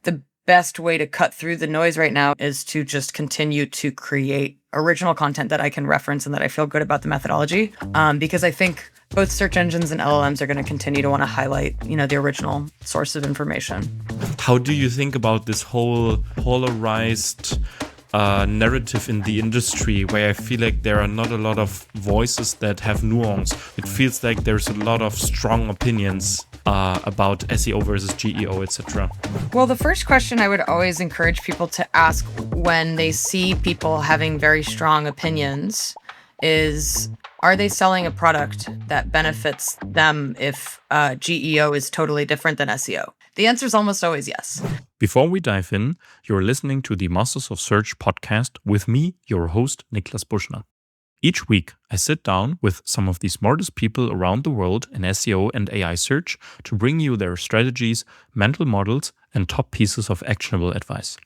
the best way to cut through the noise right now is to just continue to create original content that I can reference and that I feel good about the methodology. Because I think both search engines and LLMs are going to continue to want to highlight, the original source of information. How do you think about this whole polarized narrative in the industry, where I feel like there are not a lot of voices that have nuance? It feels like there's a lot of strong opinions about SEO versus GEO, etc. Well, the first question I would always encourage people to ask when they see people having very strong opinions is, are they selling a product that benefits them if GEO is totally different than SEO? The answer is almost always yes. Before we dive in, you're listening to the Masters of Search podcast with me, your host, Niklas Buschner. Each week, I sit down with some of the smartest people around the world in SEO and AI search to bring you their strategies, mental models, and top pieces of actionable advice.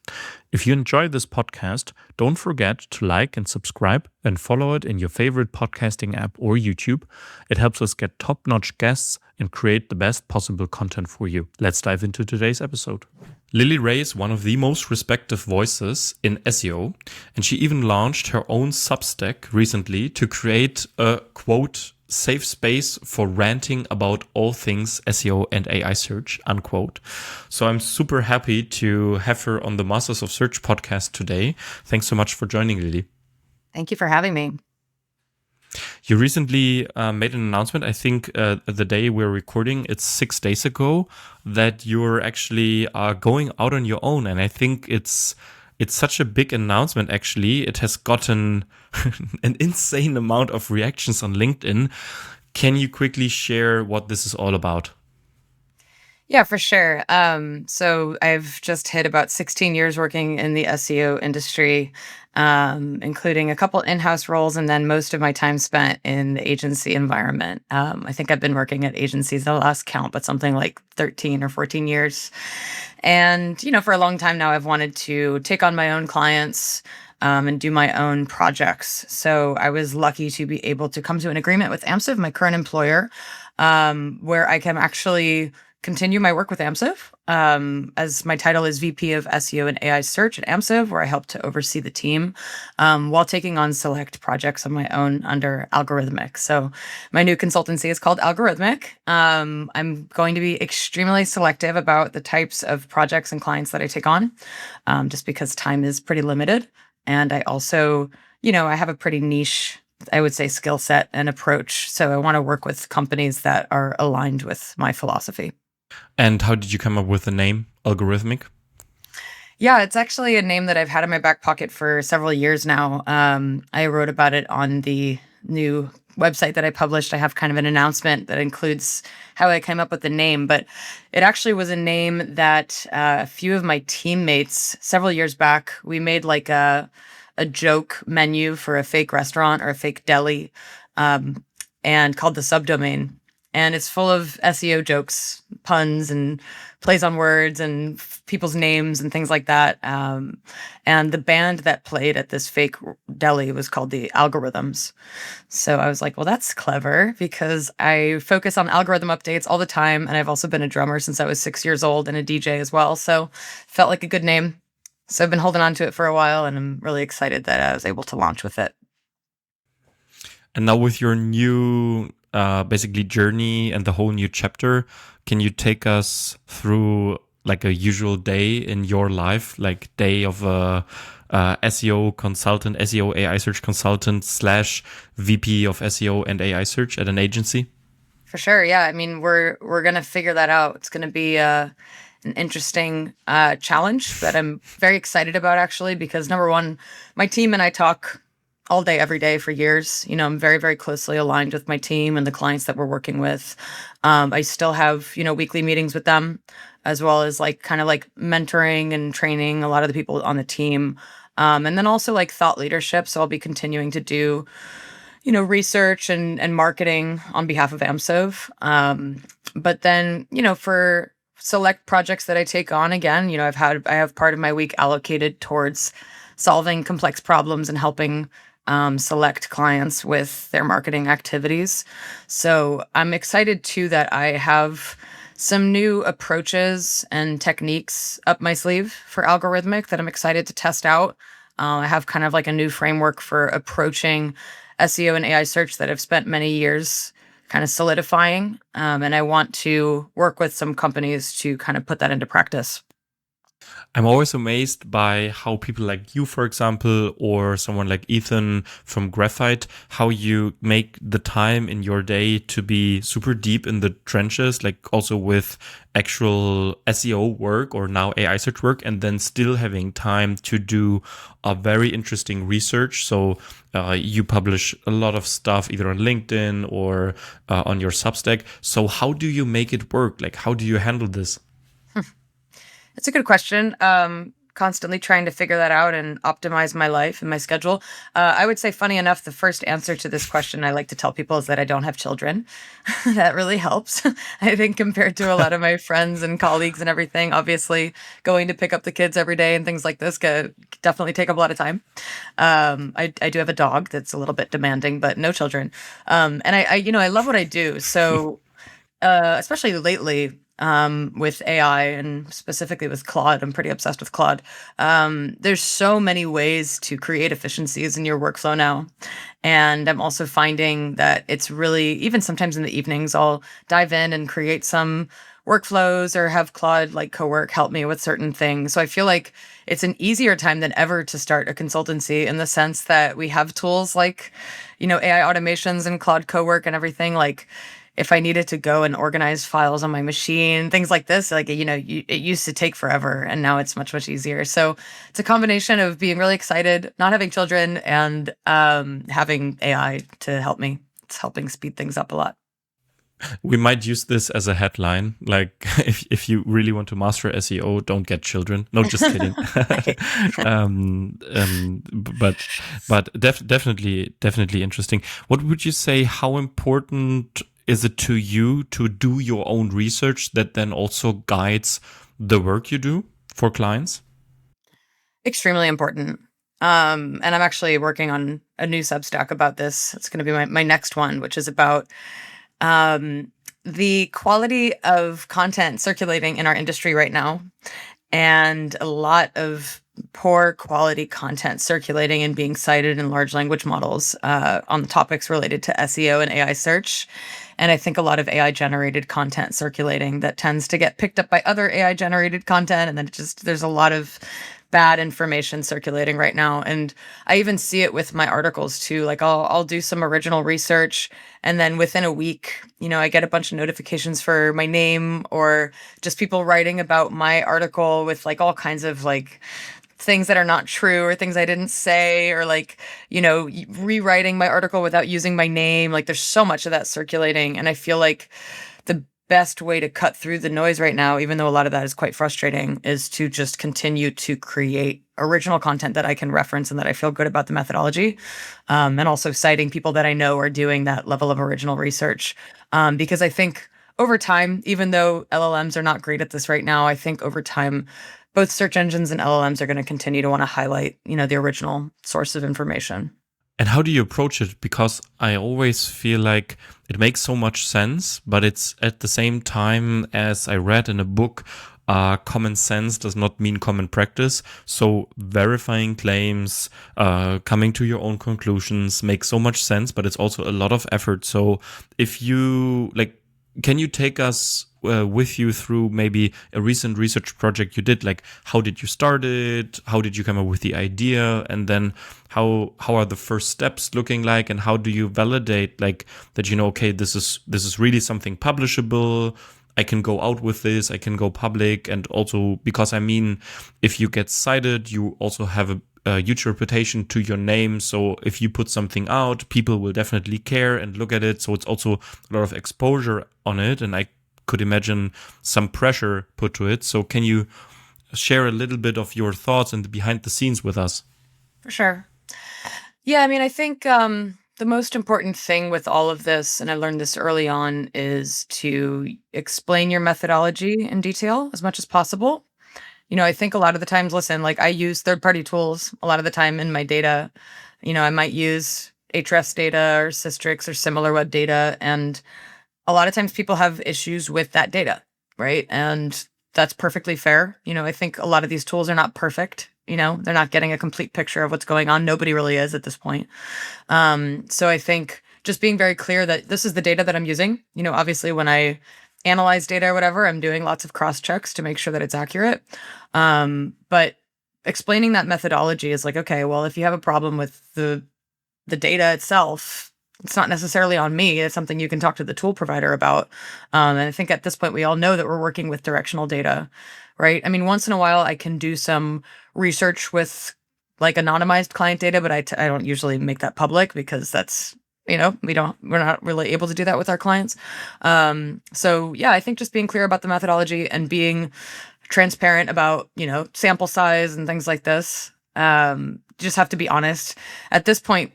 If you enjoy this podcast, don't forget to like and subscribe and follow it in your favorite podcasting app or YouTube. It helps us get top-notch guests and create the best possible content for you. Let's dive into today's episode. Lily Ray is one of the most respected voices in SEO, and she even launched her own Substack recently to create a, quote, safe space for ranting about all things SEO and AI search, unquote. So I'm super happy to have her on the Masters of Search podcast today. Thanks so much for joining, Lily. Thank you for having me. You recently made an announcement, I think the day we're recording, it's 6 days ago, that you're actually going out on your own. And I think it's such a big announcement, actually. It has gotten an insane amount of reactions on LinkedIn. Can you quickly share what this is all about? Yeah, for sure. So I've just hit about 16 years working in the SEO industry, including a couple in-house roles, and then most of my time spent in the agency environment. I think I've been working at agencies, the last count, but something like 13 or 14 years. And, for a long time now, I've wanted to take on my own clients and do my own projects. So I was lucky to be able to come to an agreement with Amsive, my current employer, where I can actually continue my work with Amsive, as my title is VP of SEO and AI Search at Amsive, where I help to oversee the team while taking on select projects of my own under Algorythmic. So my new consultancy is called Algorythmic. I'm going to be extremely selective about the types of projects and clients that I take on, just because time is pretty limited. And I also, I have a pretty niche, I would say, skill set and approach. So I want to work with companies that are aligned with my philosophy. And how did you come up with the name Algorithmic? Yeah, it's actually a name that I've had in my back pocket for several years now. I wrote about it on the new website that I published. I have kind of an announcement that includes how I came up with the name, but it actually was a name that a few of my teammates several years back, we made like a joke menu for a fake restaurant or a fake deli, and called the subdomain. And it's full of SEO jokes, puns, and plays on words and people's names and things like that. And the band that played at this fake deli was called the Algorithms. So I was like, well, that's clever, because I focus on algorithm updates all the time. And I've also been a drummer since I was 6 years old and a DJ as well. So felt like a good name. So I've been holding on to it for a while, and I'm really excited that I was able to launch with it. And now with your new basically journey and the whole new chapter, can you take us through like a usual day in your life, like day of a SEO consultant, SEO AI search consultant / VP of SEO and AI search at an agency? For sure. Yeah. I mean, we're going to figure that out. It's going to be an interesting challenge that I'm very excited about, actually, because number one, my team and I talk all day, every day for years. I'm very, very closely aligned with my team and the clients that we're working with. I still have, weekly meetings with them, as well as kind of mentoring and training a lot of the people on the team. And then also thought leadership. So I'll be continuing to do, research and marketing on behalf of Amsive. But then, for select projects that I take on, again, I have part of my week allocated towards solving complex problems and helping select clients with their marketing activities. So I'm excited too that I have some new approaches and techniques up my sleeve for Algorithmic that I'm excited to test out. I have kind of like a new framework for approaching SEO and AI search that I've spent many years kind of solidifying. And I want to work with some companies to kind of put that into practice. I'm always amazed by how people like you, for example, or someone like Ethan from Graphite, how you make the time in your day to be super deep in the trenches, like also with actual SEO work or now AI search work, and then still having time to do a very interesting research. So you publish a lot of stuff either on LinkedIn or on your Substack. So how do you make it work? Like, how do you handle this? It's a good question. Constantly trying to figure that out and optimize my life and my schedule. I would say, funny enough, the first answer to this question I like to tell people is that I don't have children. That really helps. I think compared to a lot of my friends and colleagues and everything, obviously going to pick up the kids every day and things like this could definitely take up a lot of time. I do have a dog that's a little bit demanding, but no children. And I love what I do. So especially lately with AI and specifically with Claude. I'm pretty obsessed with Claude. There's so many ways to create efficiencies in your workflow now. And I'm also finding that it's really, even sometimes in the evenings, I'll dive in and create some workflows or have Claude like cowork help me with certain things. So I feel like it's an easier time than ever to start a consultancy in the sense that we have tools like, AI automations and Claude cowork and everything. Like, if I needed to go and organize files on my machine, things like this, like, it used to take forever and now it's much, much easier. So it's a combination of being really excited, not having children, and having AI to help me. It's helping speed things up a lot. We might use this as a headline. Like, if you really want to master SEO, don't get children. No, just kidding. Definitely interesting. What would you say? How important is it to you to do your own research that then also guides the work you do for clients? Extremely important. And I'm actually working on a new Substack about this. It's going to be my next one, which is about the quality of content circulating in our industry right now, and a lot of poor quality content circulating and being cited in large language models on the topics related to SEO and AI search. And I think a lot of AI generated content circulating that tends to get picked up by other AI generated content. And then there's a lot of bad information circulating right now. And I even see it with my articles too. Like I'll do some original research, and then within a week, I get a bunch of notifications for my name or just people writing about my article with like all kinds of like things that are not true or things I didn't say, or like, rewriting my article without using my name. Like there's so much of that circulating. And I feel like the best way to cut through the noise right now, even though a lot of that is quite frustrating, is to just continue to create original content that I can reference and that I feel good about the methodology. And also citing people that I know are doing that level of original research. Because I think over time, even though LLMs are not great at this right now, I think over time, both search engines and LLMs are going to continue to want to highlight, the original source of information. And how do you approach it? Because I always feel like it makes so much sense, but it's at the same time, as I read in a book, common sense does not mean common practice. So verifying claims, coming to your own conclusions makes so much sense, but it's also a lot of effort. So if you can you take us with you through maybe a recent research project you did? Like, how did you start it? How did you come up with the idea? And then how are the first steps looking like? And how do you validate like that, okay, this is really something publishable. I can go out with this, I can go public. And also because if you get cited, you also have a huge reputation to your name. So if you put something out, people will definitely care and look at it. So it's also a lot of exposure on it. And I could imagine some pressure put to it. So can you share a little bit of your thoughts and the behind the scenes with us? For sure. Yeah, I think the most important thing with all of this, and I learned this early on, is to explain your methodology in detail as much as possible. I think a lot of the times, listen, like I use third-party tools a lot of the time in my data. I might use Ahrefs data or Systrix or similar web data, and a lot of times people have issues with that data. right? And that's perfectly fair. I think a lot of these tools are not perfect. They're not getting a complete picture of what's going on. Nobody really is at this point. So I think just being very clear that this is the data that I'm using. Obviously when I analyze data or whatever, I'm doing lots of cross checks to make sure that it's accurate. But explaining that methodology is like, okay, well, if you have a problem with the data itself, it's not necessarily on me. It's something you can talk to the tool provider about. And I think at this point, we all know that we're working with directional data, right? I mean, once in a while, I can do some research with like anonymized client data, but I don't usually make that public because that's, we're not really able to do that with our clients. So yeah, I think just being clear about the methodology and being transparent about, sample size and things like this. Just have to be honest. At this point,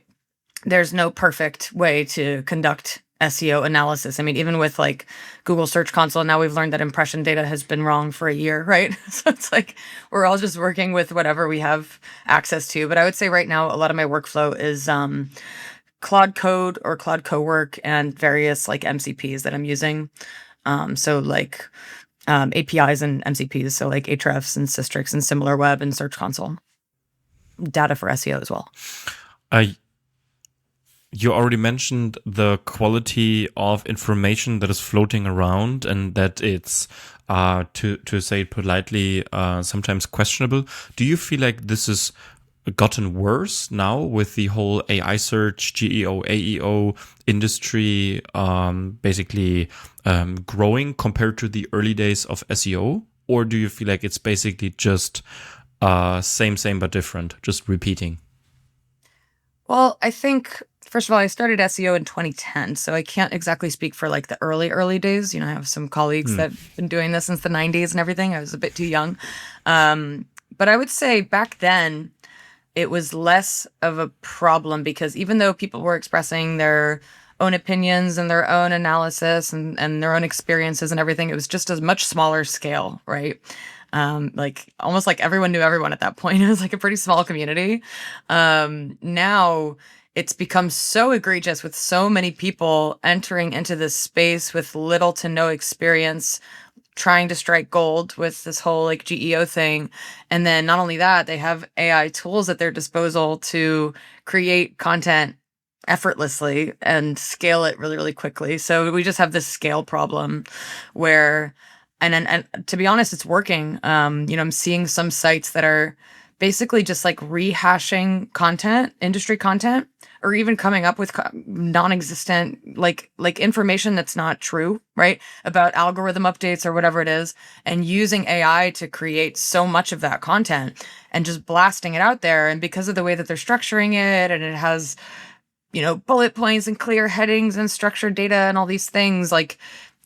there's no perfect way to conduct SEO analysis. I mean, even with like Google Search Console, now we've learned that impression data has been wrong for a year, right? So it's like we're all just working with whatever we have access to. But I would say right now, a lot of my workflow is Claude Code or Claude Cowork and various like MCPs that I'm using. So like APIs and MCPs, so like Ahrefs and Systrix and SimilarWeb and Search Console. Data for SEO as well. You already mentioned the quality of information that is floating around and that it's, to say it politely, sometimes questionable. Do you feel like this has gotten worse now with the whole AI search, GEO, AEO industry basically growing compared to the early days of SEO? Or do you feel like it's basically just same but different, just repeating? Well, I think, first of all, I started SEO in 2010, so I can't exactly speak for like the early days. I have some colleagues that have been doing this since the 90s and everything. I was a bit too young. But I would say back then, it was less of a problem because even though people were expressing their own opinions and their own analysis and their own experiences and everything, it was just a much smaller scale, right? Like almost like everyone knew everyone at that point. It was like a pretty small community. Now it's become so egregious with so many people entering into this space with little to no experience, trying to strike gold with this whole like GEO thing. And then not only that, they have AI tools at their disposal to create content effortlessly and scale it really, really quickly. So we just have this scale problem where, and to be honest, it's working. I'm seeing some sites that are basically just like rehashing content, industry content, or even coming up with non-existent like information that's not true, right? About algorithm updates or whatever it is, and using AI to create so much of that content and just blasting it out there. And because of the way that they're structuring it, and it has, bullet points and clear headings and structured data and all these things, like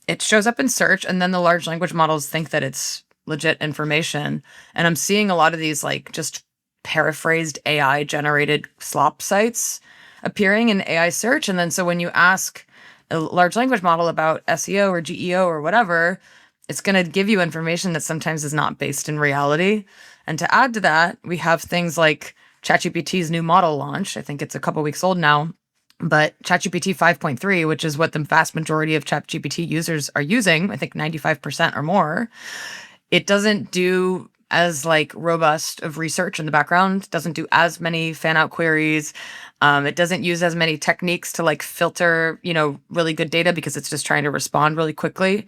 it shows up in search, and then the large language models think that it's legit information. And I'm seeing a lot of these like just paraphrased AI generated slop sites appearing in AI search. And then so when you ask a large language model about SEO or GEO or whatever, it's going to give you information that sometimes is not based in reality. And to add to that, we have things like ChatGPT's new model launch. I think it's a couple weeks old now. But ChatGPT 5.3, which is what the vast majority of ChatGPT users are using, I think 95% or more, it doesn't do as like robust of research in the background, doesn't do as many fan out queries. It doesn't use as many techniques to like filter, really good data because it's just trying to respond really quickly.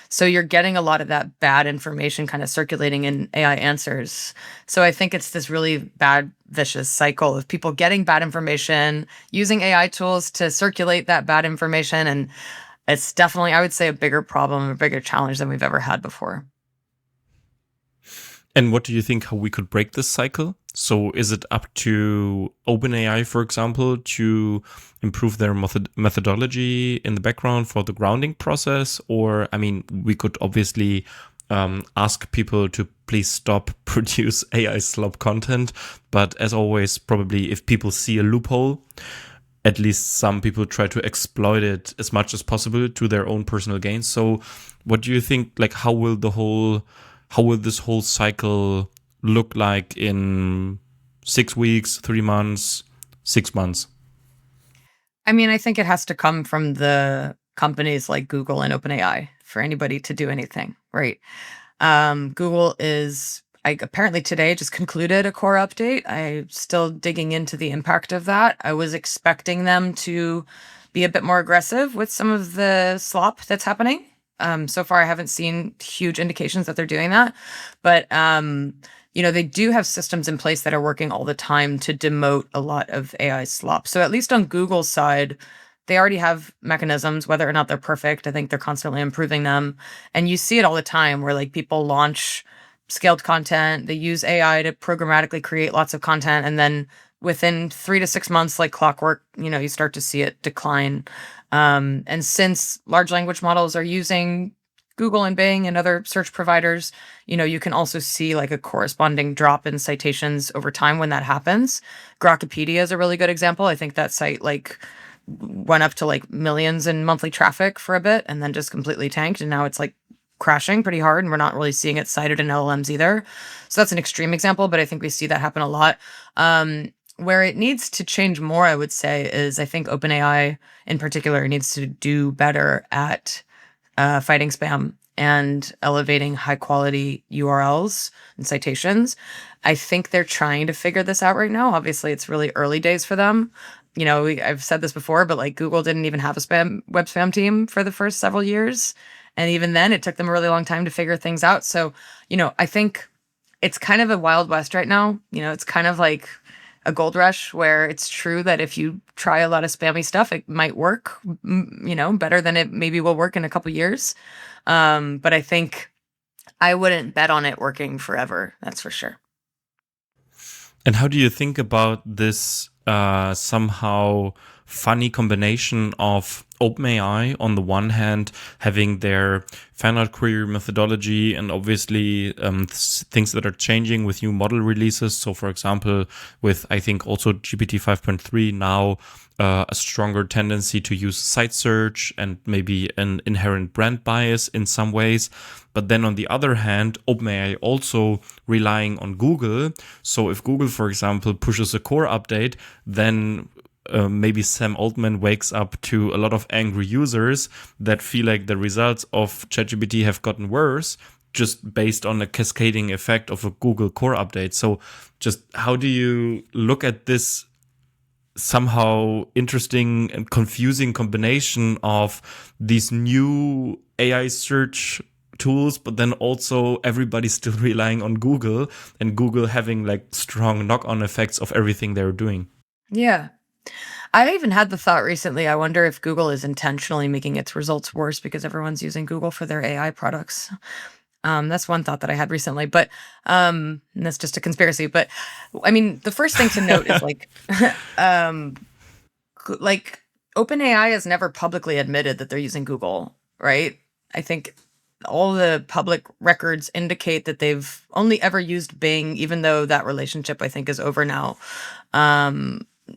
So you're getting a lot of that bad information kind of circulating in AI answers. So I think it's this really bad, vicious cycle of people getting bad information, using AI tools to circulate that bad information. And it's definitely, I would say, a bigger problem, a bigger challenge than we've ever had before. And what do you think how we could break this cycle? So is it up to OpenAI, for example, to improve their methodology in the background for the grounding process? Or, I mean, we could obviously ask people to please stop produce AI slop content. But as always, probably if people see a loophole, at least some people try to exploit it as much as possible to their own personal gain. So what do you think, like, how will this whole cycle look like in 6 weeks, 3 months, 6 months? I mean, I think it has to come from the companies like Google and OpenAI for anybody to do anything, right. Google is apparently today just concluded a core update. I'm still digging into the impact of that. I was expecting them to be a bit more aggressive with some of the slop that's happening. So far, I haven't seen huge indications that they're doing that, but they do have systems in place that are working all the time to demote a lot of AI slop. So at least on Google's side, they already have mechanisms, whether or not they're perfect. I think they're constantly improving them. And you see it all the time where like people launch scaled content, they use AI to programmatically create lots of content. And then within 3 to 6 months, like clockwork, you start to see it decline. And since large language models are using Google and Bing and other search providers, you can also see like a corresponding drop in citations over time when that happens. Grokpedia is a really good example. I think that site like went up to like millions in monthly traffic for a bit and then just completely tanked. And now it's like crashing pretty hard and we're not really seeing it cited in LLMs either. So that's an extreme example, but I think we see that happen a lot. Where it needs to change more, I would say, is I think OpenAI in particular needs to do better at fighting spam and elevating high quality URLs and citations. I think they're trying to figure this out right now. Obviously, it's really early days for them. I've said this before, but like Google didn't even have a web spam team for the first several years. And even then, it took them a really long time to figure things out. So, I think it's kind of a wild west right now. It's kind of like a gold rush where it's true that if you try a lot of spammy stuff, it might work, better than it maybe will work in a couple years. But I think I wouldn't bet on it working forever. That's for sure. And how do you think about this somehow funny combination of OpenAI on the one hand having their fan-out query methodology and obviously things that are changing with new model releases. So for example, with I think also GPT 5.3 now a stronger tendency to use site search and maybe an inherent brand bias in some ways. But then on the other hand, OpenAI also relying on Google. So if Google, for example, pushes a core update, then maybe Sam Altman wakes up to a lot of angry users that feel like the results of ChatGPT have gotten worse just based on a cascading effect of a Google core update. So just how do you look at this somehow interesting and confusing combination of these new AI search tools, but then also everybody's still relying on Google and Google having like strong knock-on effects of everything they're doing? Yeah. I even had the thought recently, I wonder if Google is intentionally making its results worse because everyone's using Google for their AI products. That's one thought that I had recently, but and that's just a conspiracy. But I mean, the first thing to note is like OpenAI has never publicly admitted that they're using Google, right? I think all the public records indicate that they've only ever used Bing, even though that relationship I think is over now.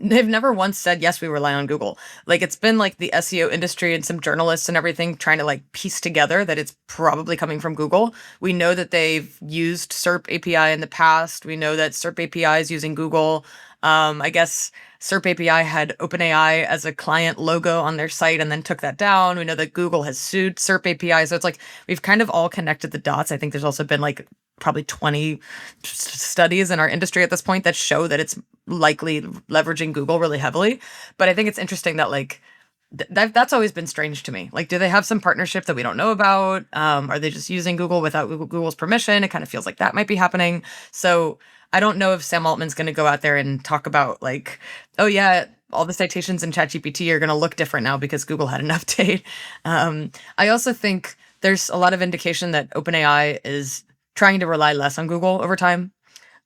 They've never once said, yes, we rely on Google. Like it's been like the SEO industry and some journalists and everything trying to like piece together that it's probably coming from Google. We know that they've used SERP API in the past. We know that SERP API is using Google. I guess SERP API had OpenAI as a client logo on their site and then took that down. We know that Google has sued SERP API. So it's like we've kind of all connected the dots. I think there's also been like probably 20 studies in our industry at this point that show that it's likely leveraging Google really heavily. But I think it's interesting that like that's always been strange to me. Like, do they have some partnership that we don't know about? Are they just using Google without Google's permission? It kind of feels like that might be happening. So I don't know if Sam Altman's going to go out there and talk about like, oh yeah, all the citations in ChatGPT are going to look different now because Google had an update. I also think there's a lot of indication that OpenAI is trying to rely less on Google over time.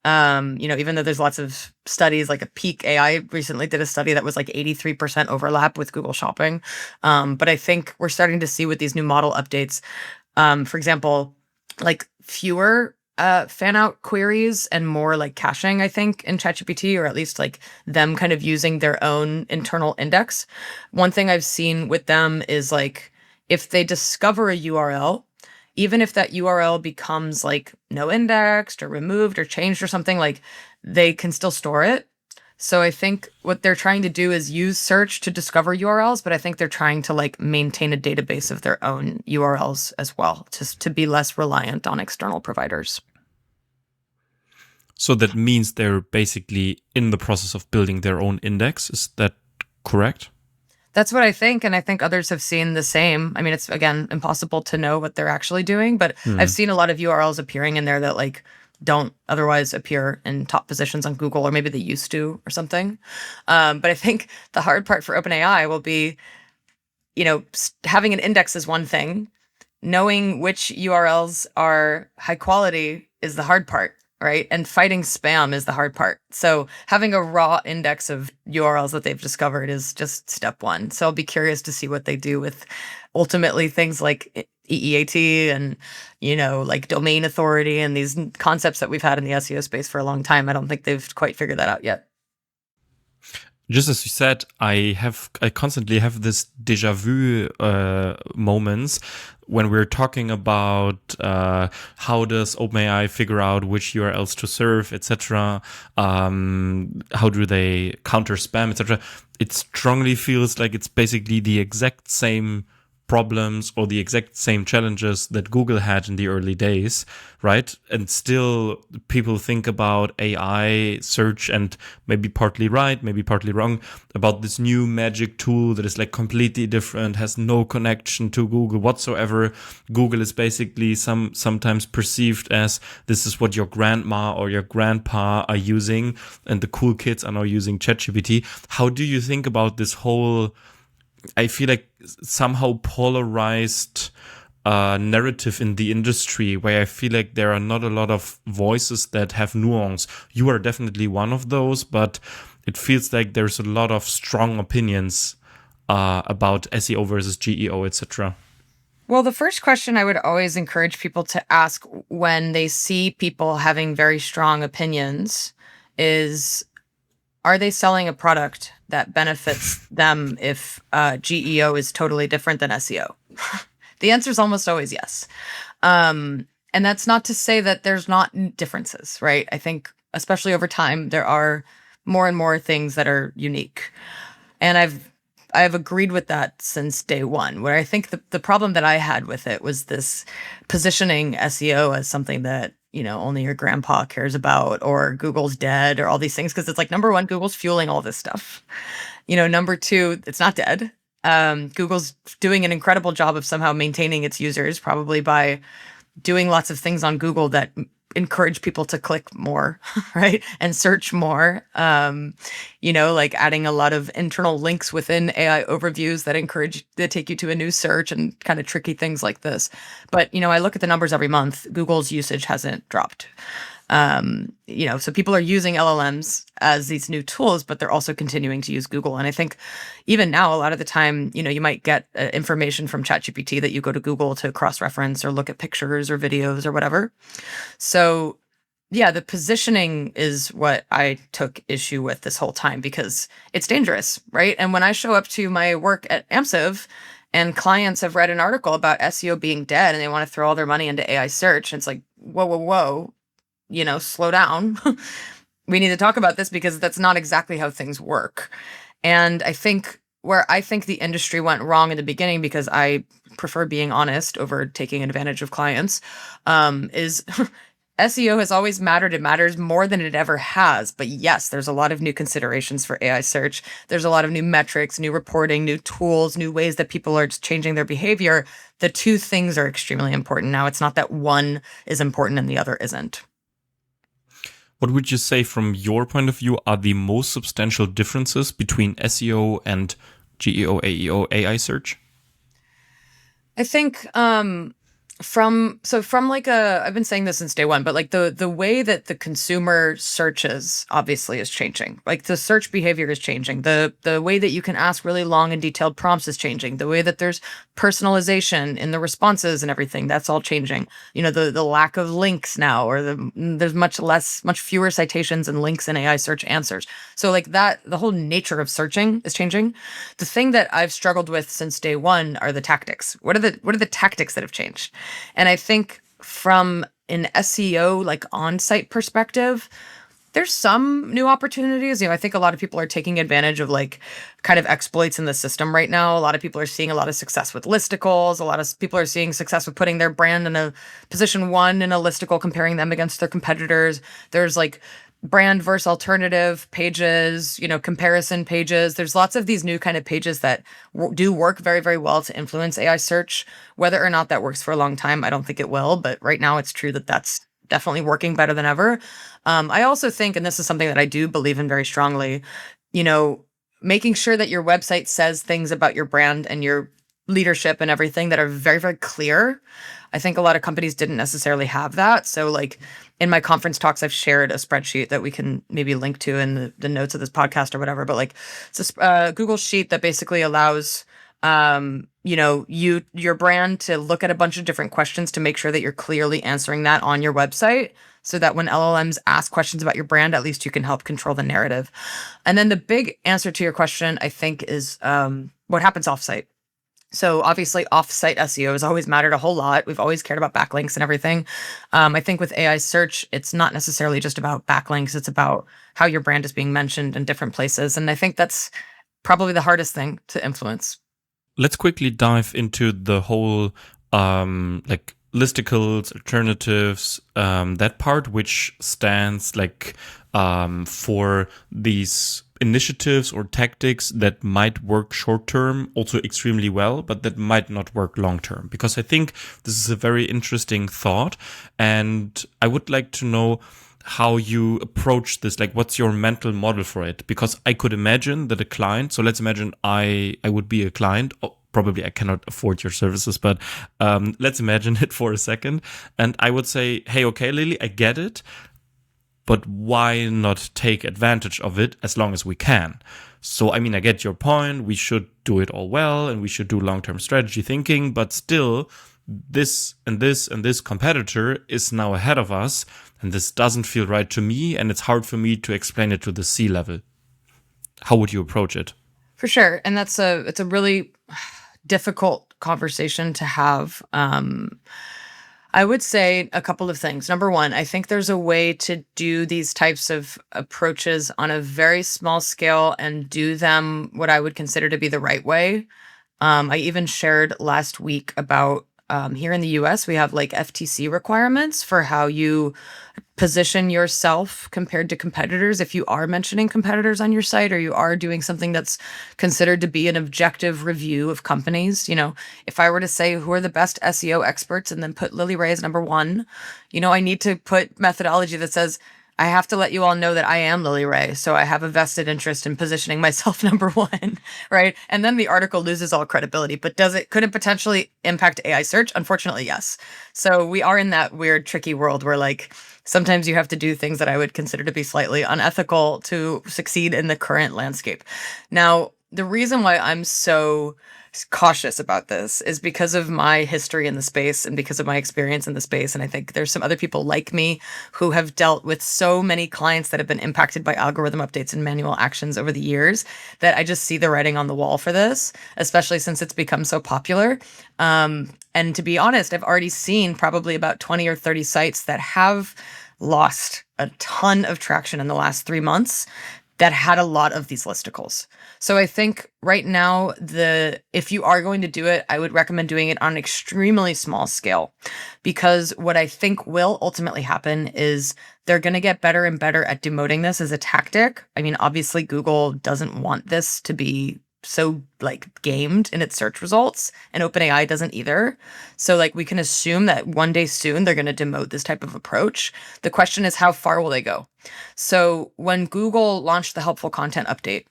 Even though there's lots of studies, like a Peak AI recently did a study that was like 83% overlap with Google Shopping. But I think we're starting to see with these new model updates, for example, like fewer fan out queries and more like caching, I think, in ChatGPT, or at least like them kind of using their own internal index. One thing I've seen with them is like if they discover a URL, even if that URL becomes like no indexed or removed or changed or something, like they can still store it. So I think what they're trying to do is use search to discover URLs, but I think they're trying to like maintain a database of their own URLs as well, just to be less reliant on external providers. So that means they're basically in the process of building their own index. Is that correct? That's what I think, and I think others have seen the same. I mean, it's again impossible to know what they're actually doing, but I've seen a lot of URLs appearing in there that like don't otherwise appear in top positions on Google, or maybe they used to or something. But I think the hard part for OpenAI will be, having an index is one thing. Knowing which URLs are high quality is the hard part, right? And fighting spam is the hard part. So having a raw index of URLs that they've discovered is just step one. So I'll be curious to see what they do with ultimately things like EEAT and, like domain authority and these concepts that we've had in the SEO space for a long time. I don't think they've quite figured that out yet. Just as you said, I constantly have this déjà vu moments when we're talking about how does OpenAI figure out which URLs to serve, etc. How do they counter spam, etc. It strongly feels like it's basically the exact same problems or the exact same challenges that Google had in the early days, right? And still people think about AI search, and maybe partly right, maybe partly wrong, about this new magic tool that is like completely different, has no connection to Google whatsoever. Google is basically sometimes perceived as this is what your grandma or your grandpa are using, and the cool kids are now using ChatGPT. How do you think about this whole, I feel like somehow polarized narrative in the industry, where I feel like there are not a lot of voices that have nuance? You are definitely one of those, but it feels like there's a lot of strong opinions about SEO versus GEO, etc. Well, the first question I would always encourage people to ask when they see people having very strong opinions is, are they selling a product that benefits them if GEO is totally different than SEO? The answer is almost always yes. And that's not to say that there's not differences, right? I think, especially over time, there are more and more things that are unique. And I've agreed with that since day one, where I think the problem that I had with it was this positioning SEO as something that, only your grandpa cares about, or Google's dead, or all these things. Cause it's like, number one, Google's fueling all this stuff. Number two, it's not dead. Google's doing an incredible job of somehow maintaining its users, probably by doing lots of things on Google that encourage people to click more, right? And search more. Like adding a lot of internal links within AI overviews that take you to a new search, and kind of tricky things like this. But, I look at the numbers every month. Google's usage hasn't dropped. So people are using LLMs as these new tools, but they're also continuing to use Google. And I think even now, a lot of the time, you might get information from ChatGPT that you go to Google to cross-reference or look at pictures or videos or whatever. So yeah, the positioning is what I took issue with this whole time, because it's dangerous, right? And when I show up to my work at Amsive and clients have read an article about SEO being dead and they want to throw all their money into AI search, and it's like, whoa, whoa, whoa. Slow down. We need to talk about this, because that's not exactly how things work. And I think where the industry went wrong in the beginning, because I prefer being honest over taking advantage of clients, is SEO has always mattered. It matters more than it ever has. But yes, there's a lot of new considerations for AI search. There's a lot of new metrics, new reporting, new tools, new ways that people are changing their behavior. The two things are extremely important now. It's not that one is important and the other isn't. What would you say, from your point of view, are the most substantial differences between SEO and GEO, AEO, AI search? I think from like I've been saying this since day one, but like the way that the consumer searches obviously is changing. Like the search behavior is changing. The way that you can ask really long and detailed prompts is changing. The way that there's personalization in the responses and everything, that's all changing. The lack of links now, or there's much fewer citations and links in AI search answers. So like that, the whole nature of searching is changing. The thing that I've struggled with since day one are the tactics. What are the tactics that have changed? And I think from an SEO like on-site perspective, There's some new opportunities. I think a lot of people are taking advantage of like kind of exploits in the system right now. A lot of people are seeing a lot of success with listicles. A lot of people are seeing success with putting their brand in a position one in a listicle, comparing them against their competitors. There's like brand versus alternative pages, comparison pages. There's lots of these new kind of pages that do work very, very well to influence AI search. Whether or not that works for a long time, I don't think it will. But right now, it's true that that's definitely working better than ever. I also think, and this is something that I do believe in very strongly, you know, making sure that your website says things about your brand and your leadership and everything that are very, very clear. I think a lot of companies didn't necessarily have that. So, like in my conference talks, I've shared a spreadsheet that we can maybe link to in the notes of this podcast or whatever. But like, it's a Google sheet that basically allows your brand to look at a bunch of different questions to make sure that you're clearly answering that on your website, so that when LLMs ask questions about your brand, at least you can help control the narrative. And then the big answer to your question, I think, is what happens offsite. So obviously off-site SEO has always mattered a whole lot. We've always cared about backlinks and everything. I think with AI search, it's not necessarily just about backlinks. It's about how your brand is being mentioned in different places. And I think that's probably the hardest thing to influence. Let's quickly dive into the whole like listicles, alternatives, that part, which stands like for these initiatives or tactics that might work short term also extremely well, but that might not work long term. Because I think this is a very interesting thought, and I would like to know how you approach this. Like, what's your mental model for it? Because I could imagine that a client, so let's imagine I would be a client. Probably I cannot afford your services, but let's imagine it for a second. And I would say, hey, okay, Lily, I get it, but why not take advantage of it as long as we can? So, I mean, I get your point. We should do it all well, and we should do long-term strategy thinking, but still, this and this and this competitor is now ahead of us, and this doesn't feel right to me, and it's hard for me to explain it to the C-level. How would you approach it? For sure. And it's a really difficult conversation to have. I would say a couple of things. Number one, I think there's a way to do these types of approaches on a very small scale and do them what I would consider to be the right way. I even shared last week about here in the US, we have like FTC requirements for how you position yourself compared to competitors. If you are mentioning competitors on your site, or you are doing something that's considered to be an objective review of companies, if I were to say who are the best SEO experts and then put Lily Ray as number one, I need to put methodology that says, I have to let you all know that I am Lily Ray, so I have a vested interest in positioning myself number one, right? And then the article loses all credibility. But could it potentially impact AI search? Unfortunately, yes. So we are in that weird, tricky world where like sometimes you have to do things that I would consider to be slightly unethical to succeed in the current landscape. Now, the reason why I'm so cautious about this is because of my history in the space and because of my experience in the space. And I think there's some other people like me who have dealt with so many clients that have been impacted by algorithm updates and manual actions over the years that I just see the writing on the wall for this, especially since it's become so popular. And to be honest, I've already seen probably about 20 or 30 sites that have lost a ton of traction in the last 3 months that had a lot of these listicles. So I think right now, if you are going to do it, I would recommend doing it on an extremely small scale, because what I think will ultimately happen is they're going to get better and better at demoting this as a tactic. I mean, obviously Google doesn't want this to be so like gamed in its search results, and OpenAI doesn't either. So like we can assume that one day soon they're going to demote this type of approach. The question is, how far will they go? So when Google launched the helpful content update,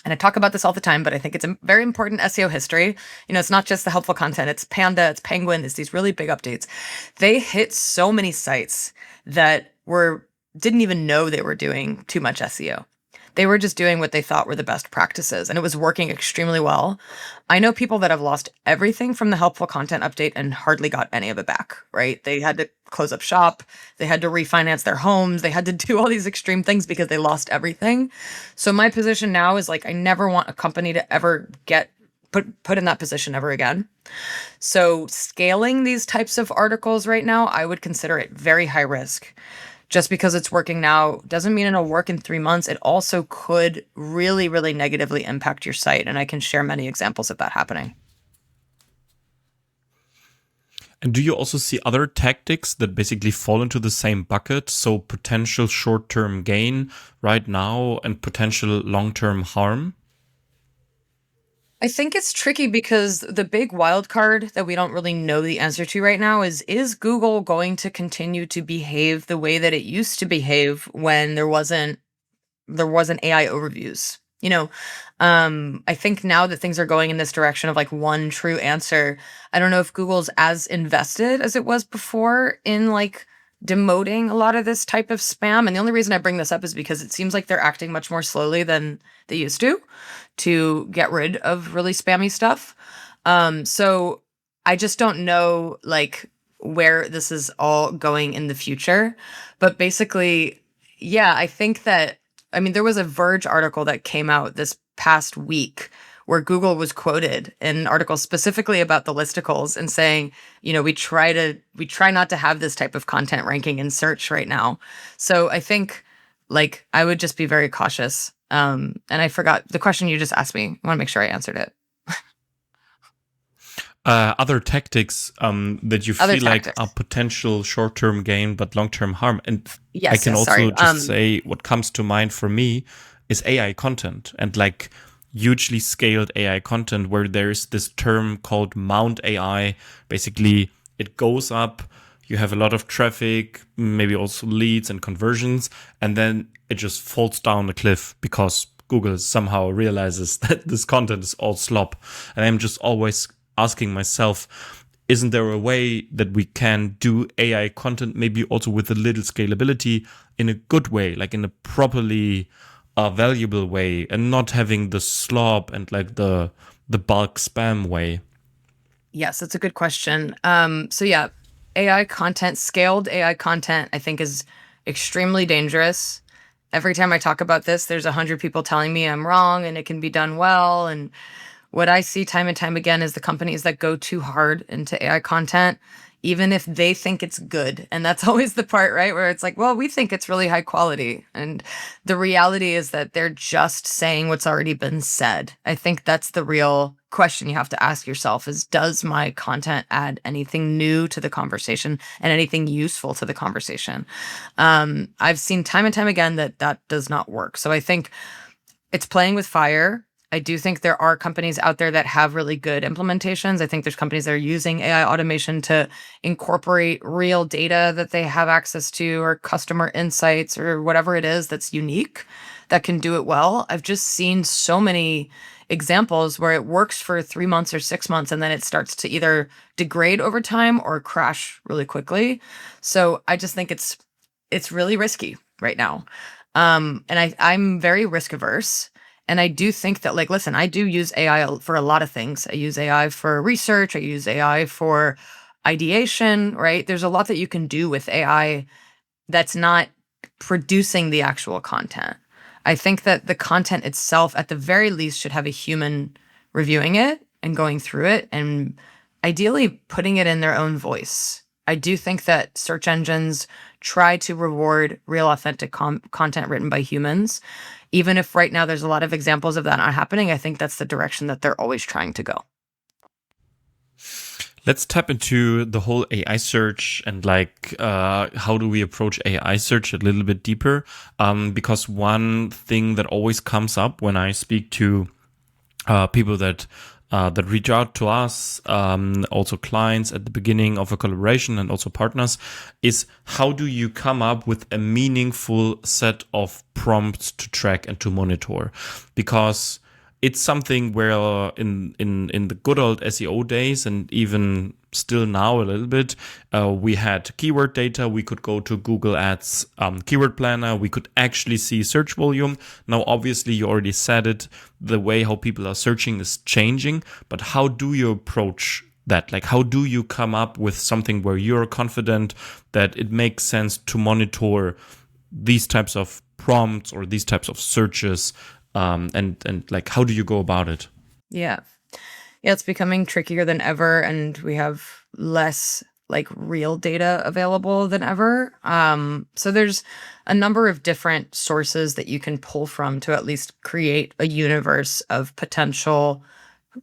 and I talk about this all the time, but I think it's a very important SEO history. It's not just the helpful content, it's Panda, it's Penguin, it's these really big updates. They hit so many sites that didn't even know they were doing too much SEO. They were just doing what they thought were the best practices, and it was working extremely well. I know people that have lost everything from the helpful content update and hardly got any of it back, right? They had to close up shop. They had to refinance their homes. They had to do all these extreme things because they lost everything. So my position now is like, I never want a company to ever get put in that position ever again. So scaling these types of articles right now, I would consider it very high risk. just because it's working now doesn't mean it'll work in 3 months. It also could really, really negatively impact your site. And I can share many examples of that happening. And do you also see other tactics that basically fall into the same bucket? So potential short-term gain right now and potential long-term harm? I think it's tricky because the big wild card that we don't really know the answer to right now is Google going to continue to behave the way that it used to behave when there wasn't AI overviews. I think now that things are going in this direction of like one true answer, I don't know if Google's as invested as it was before in like demoting a lot of this type of spam. And the only reason I bring this up is because it seems like they're acting much more slowly than they used to get rid of really spammy stuff. So I just don't know like where this is all going in the future. But basically, yeah, I think that there was a Verge article that came out this past week where Google was quoted in an article specifically about the listicles and saying, we try not to have this type of content ranking in search right now. So I think like I would just be very cautious. And I forgot the question you just asked me. I want to make sure I answered it. Other tactics that you Other feel like tactics. are potential short-term gain but long-term harm. And Yes, I can yes, also sorry. just say what comes to mind for me is AI content and like hugely scaled AI content where there's this term called Mount AI. Basically, it goes up, you have a lot of traffic, maybe also leads and conversions, and then it just falls down a cliff because Google somehow realizes that this content is all slop. And I'm just always asking myself, isn't there a way that we can do AI content maybe also with a little scalability in a good way, like in a properly valuable way, and not having the slop and like the bulk spam way? Yes, that's a good question. So yeah, scaled AI content, I think is extremely dangerous. Every time I talk about this, there's 100 people telling me I'm wrong and it can be done well. And what I see time and time again is the companies that go too hard into AI content, even if they think it's good. And that's always the part, right? Where it's like, well, we think it's really high quality. And the reality is that they're just saying what's already been said. I think that's the real question you have to ask yourself is, does my content add anything new to the conversation and anything useful to the conversation? I've seen time and time again that does not work. So I think it's playing with fire. I do think there are companies out there that have really good implementations. I think there's companies that are using AI automation to incorporate real data that they have access to or customer insights or whatever it is that's unique that can do it well. I've just seen so many examples where it works for 3 months or 6 months and then it starts to either degrade over time or crash really quickly. So I just think it's really risky right now. And I'm very risk averse. And I do think that, like, listen, I do use AI for a lot of things. I use AI for research. I use AI for ideation, right? There's a lot that you can do with AI that's not producing the actual content. I think that the content itself, at the very least, should have a human reviewing it and going through it and ideally putting it in their own voice. I do think that search engines try to reward real, authentic content written by humans. Even if right now there's a lot of examples of that not happening, I think that's the direction that they're always trying to go. Let's tap into the whole AI search and like how do we approach AI search a little bit deeper? Because one thing that always comes up when I speak to people that reach out to us, also clients at the beginning of a collaboration and also partners, is how do you come up with a meaningful set of prompts to track and to monitor? Because it's something where in the good old SEO days and even still now a little bit, we had keyword data. We could go to Google Ads keyword planner. We could actually see search volume. Now, obviously, you already said it. The way how people are searching is changing. But how do you approach that? Like, how do you come up with something where you're confident that it makes sense to monitor these types of prompts or these types of searches? And like, how do you go about it? Yeah. Yeah, it's becoming trickier than ever, and we have less like real data available than ever. So there's a number of different sources that you can pull from to at least create a universe of potential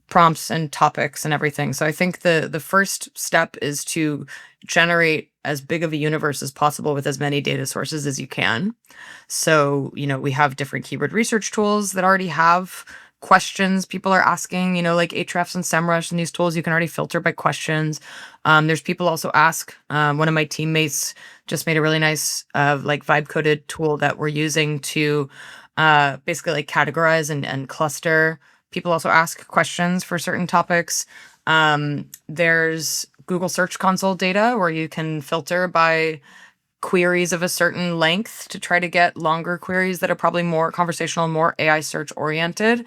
prompts and topics and everything. So I think the first step is to generate as big of a universe as possible with as many data sources as you can. So, we have different keyword research tools that already have questions people are asking, like Ahrefs and SEMrush and these tools, you can already filter by questions. There's people also ask. One of my teammates just made a really nice, like vibe coded tool that we're using to basically like categorize and cluster. People also ask questions for certain topics. There's Google Search Console data where you can filter by queries of a certain length to try to get longer queries that are probably more conversational, more AI search oriented,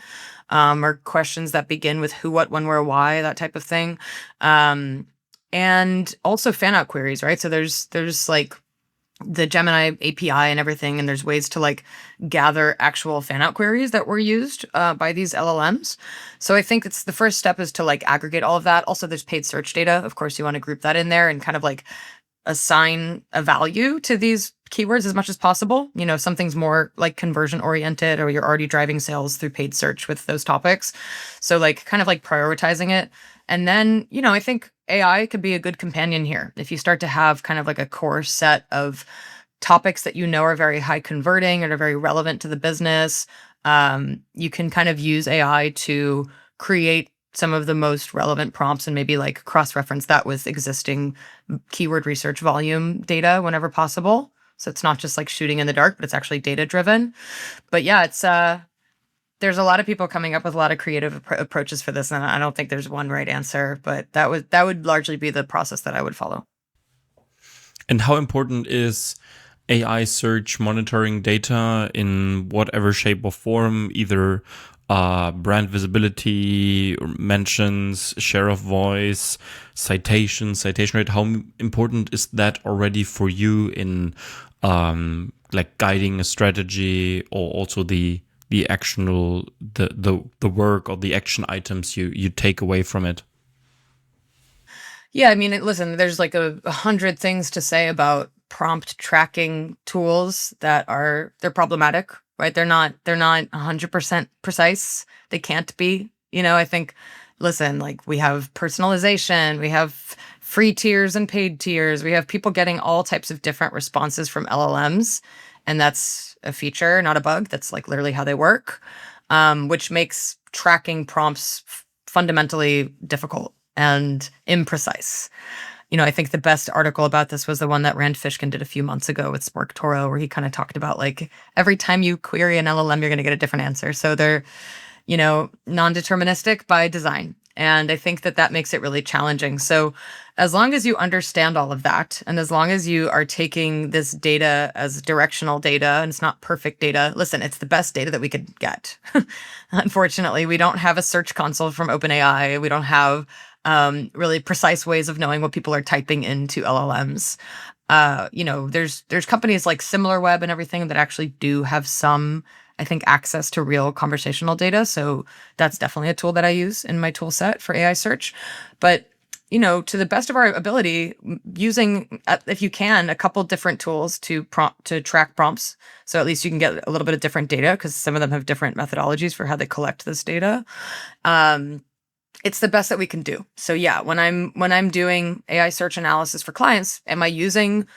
or questions that begin with who, what, when, where, why, that type of thing. And also fan out queries, right? So there's like the Gemini API and everything, and there's ways to like gather actual fan out queries that were used by these LLMs. So I think it's the first step is to like aggregate all of that. Also, there's paid search data. Of course, you want to group that in there and kind of like assign a value to these keywords as much as possible. Something's more like conversion oriented, or you're already driving sales through paid search with those topics. So like kind of like prioritizing it. And then, I think AI could be a good companion here. If you start to have kind of like a core set of topics that are very high converting and are very relevant to the business, you can kind of use AI to create some of the most relevant prompts and maybe like cross-reference that with existing keyword research volume data whenever possible. So it's not just like shooting in the dark, but it's actually data driven. But yeah, it's there's a lot of people coming up with a lot of creative approaches for this, and I don't think there's one right answer, but that would largely be the process that I would follow. And how important is AI search monitoring data in whatever shape or form, either brand visibility, or mentions, share of voice, citation rate? How important is that already for you in like guiding a strategy, or also the actional the work or the action items you take away from it? Yeah, I mean, listen, there's like a 100 things to say about prompt tracking tools they're problematic, right? They're not 100% precise. They can't be. I think, listen, like we have personalization, we have free tiers and paid tiers, we have people getting all types of different responses from LLMs, and that's a feature, not a bug. That's like literally how they work, which makes tracking prompts fundamentally difficult and imprecise. I think the best article about this was the one that Rand Fishkin did a few months ago with SparkToro, where he kind of talked about like every time you query an LLM, you're going to get a different answer. So they're, non-deterministic by design. And I think that makes it really challenging. So as long as you understand all of that, and as long as you are taking this data as directional data and it's not perfect data, listen, it's the best data that we could get. Unfortunately, we don't have a search console from OpenAI. We don't have really precise ways of knowing what people are typing into LLMs. There's companies like SimilarWeb and everything that actually do have some, I think, access to real conversational data. So that's definitely a tool that I use in my tool set for AI search. But, to the best of our ability, using, if you can, a couple different tools to track prompts. So at least you can get a little bit of different data, because some of them have different methodologies for how they collect this data. It's the best that we can do. So yeah, when I'm doing AI search analysis for clients, am I using,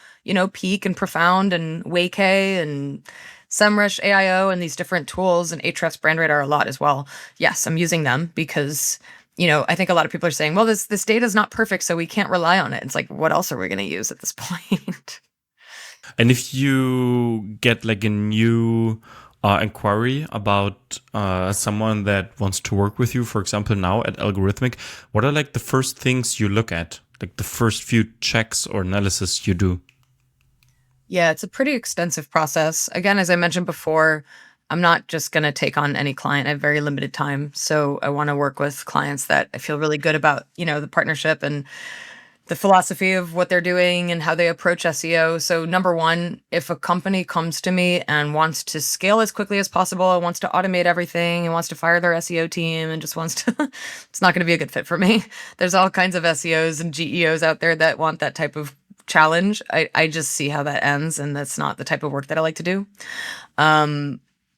Peak and Profound and Wayk and SEMrush AIO and these different tools, and Ahrefs Brand Radar a lot as well? Yes, I'm using them because, I think a lot of people are saying, well, this data is not perfect, so we can't rely on it. It's like, what else are we going to use at this point? And if you get like a new inquiry about someone that wants to work with you, for example, now at Algorithmic, what are like the first things you look at, like the first few checks or analysis you do? Yeah, it's a pretty extensive process. Again, as I mentioned before, I'm not just going to take on any client. I have very limited time. So I want to work with clients that I feel really good about, the partnership and the philosophy of what they're doing and how they approach SEO. So number one, if a company comes to me and wants to scale as quickly as possible, and wants to automate everything and wants to fire their SEO team and just wants to, it's not going to be a good fit for me. There's all kinds of SEOs and GEOs out there that want that type of challenge. I just see how that ends, and that's not the type of work that I like to do.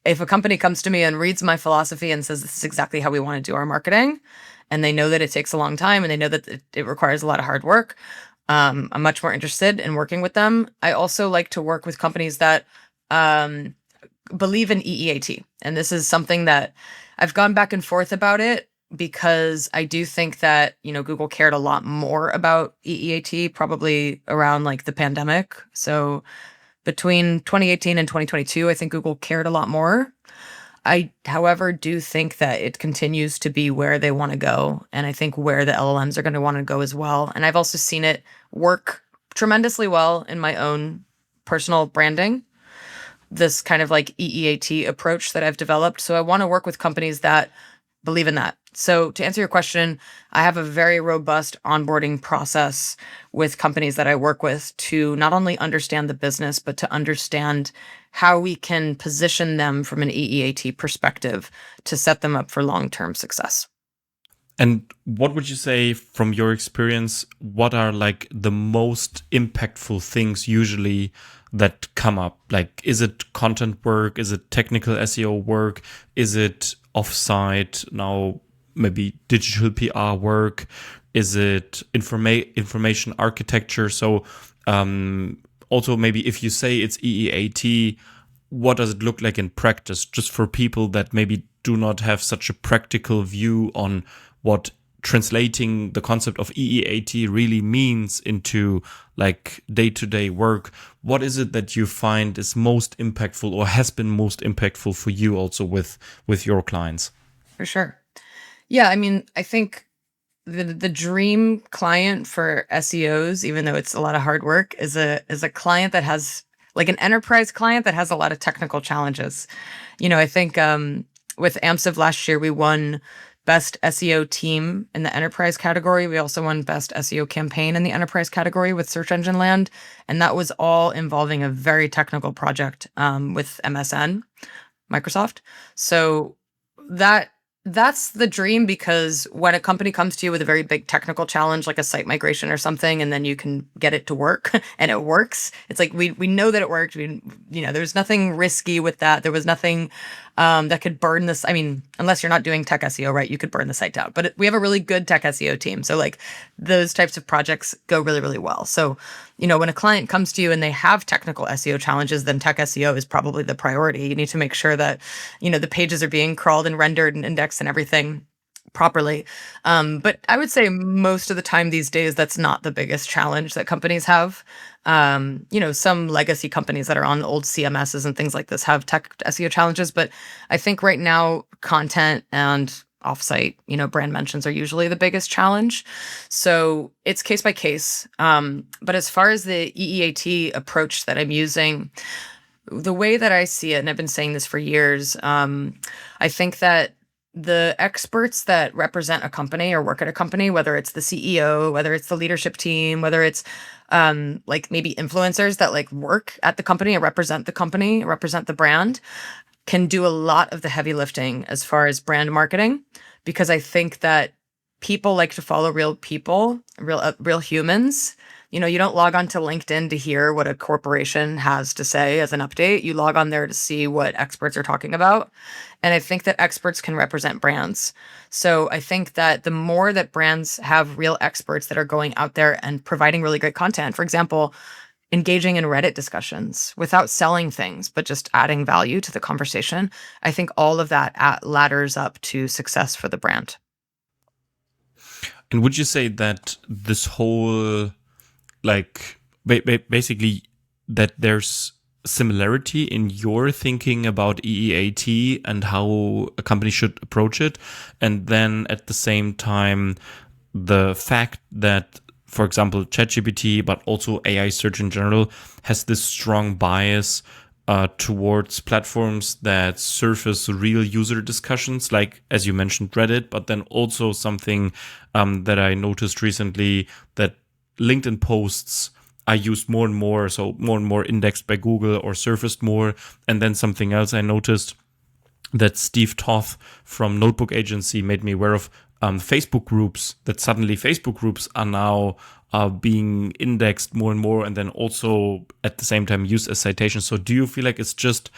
If a company comes to me and reads my philosophy and says, this is exactly how we want to do our marketing, and they know that it takes a long time and they know that it requires a lot of hard work, I'm much more interested in working with them. I also like to work with companies that believe in EEAT. And this is something that I've gone back and forth about it, because I do think that, Google cared a lot more about EEAT probably around like the pandemic. So between 2018 and 2022, I think Google cared a lot more. I, however, do think that it continues to be where they want to go, and I think where the LLMs are going to want to go as well. And I've also seen it work tremendously well in my own personal branding, this kind of like EEAT approach that I've developed. So I want to work with companies that believe in that. So to answer your question, I have a very robust onboarding process with companies that I work with to not only understand the business, but to understand how we can position them from an EEAT perspective to set them up for long-term success. And what would you say from your experience, what are like the most impactful things usually that come up? Like, is it content work? Is it technical SEO work? Is it offsite, now maybe digital PR work? Is it information architecture? So also maybe if you say it's EEAT, what does it look like in practice, just for people that maybe do not have such a practical view on what translating the concept of EEAT really means into like day-to-day work? What is it that you find is most impactful or has been most impactful for you also with your clients? For sure. Yeah, I mean, I think the dream client for SEOs, even though it's a lot of hard work, is a client that has like an enterprise client that has a lot of technical challenges. I think with Amsive last year, we won Best SEO Team in the enterprise category. We also won Best SEO Campaign in the enterprise category with Search Engine Land. And that was all involving a very technical project with MSN, Microsoft. So that's the dream, because when a company comes to you with a very big technical challenge, like a site migration or something, and then you can get it to work and it works, it's like we know that it worked. There's nothing risky with that. There was nothing that could burn this. I mean, unless you're not doing tech SEO, right? You could burn the site down. But we have a really good tech SEO team. So like those types of projects go really, really well. So, when a client comes to you and they have technical SEO challenges, then tech SEO is probably the priority. You need to make sure that, the pages are being crawled and rendered and indexed and everything properly. But I would say most of the time these days, that's not the biggest challenge that companies have. Some legacy companies that are on old CMSs and things like this have tech SEO challenges. But I think right now, content and offsite, brand mentions are usually the biggest challenge. So it's case by case. But as far as the EEAT approach that I'm using, the way that I see it, and I've been saying this for years, I think that the experts that represent a company or work at a company, whether it's the CEO, whether it's the leadership team, whether it's like maybe influencers that like work at the company or represent the brand, can do a lot of the heavy lifting as far as brand marketing, because I think that people like to follow real people, real humans. You don't log on to LinkedIn to hear what a corporation has to say as an update. You log on there to see what experts are talking about. And I think that experts can represent brands. So I think that the more that brands have real experts that are going out there and providing really great content, for example, engaging in Reddit discussions without selling things, but just adding value to the conversation, I think all of that ladders up to success for the brand. And would you say that this whole, like, basically that there's similarity in your thinking about EEAT and how a company should approach it, and then at the same time, the fact that, for example, ChatGPT, but also AI search in general, has this strong bias towards platforms that surface real user discussions, like, as you mentioned, Reddit, but then also something that I noticed recently, that LinkedIn posts are used more and more, so more and more indexed by Google or surfaced more. And then something else I noticed that Steve Toth from Notebook Agency made me aware of, Facebook groups, that suddenly Facebook groups are now being indexed more and more, and then also at the same time used as citations. So do you feel like it's just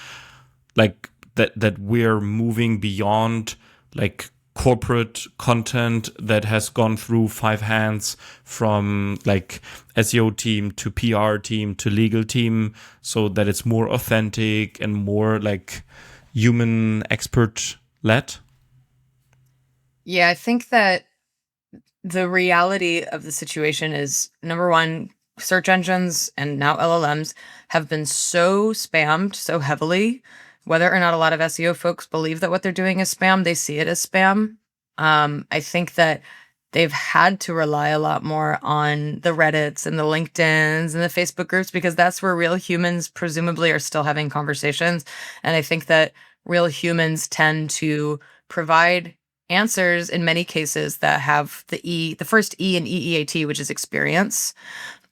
like that we're moving beyond like corporate content that has gone through five hands from like SEO team to PR team to legal team, so that it's more authentic and more like human expert led? Yeah, I think that the reality of the situation is, number one, search engines and now LLMs have been so spammed so heavily. Whether or not a lot of SEO folks believe that what they're doing is spam, they see it as spam. I think that they've had to rely a lot more on the Reddits and the LinkedIns and the Facebook groups, because that's where real humans presumably are still having conversations. And I think that real humans tend to provide answers in many cases that have the first E in EEAT, which is experience.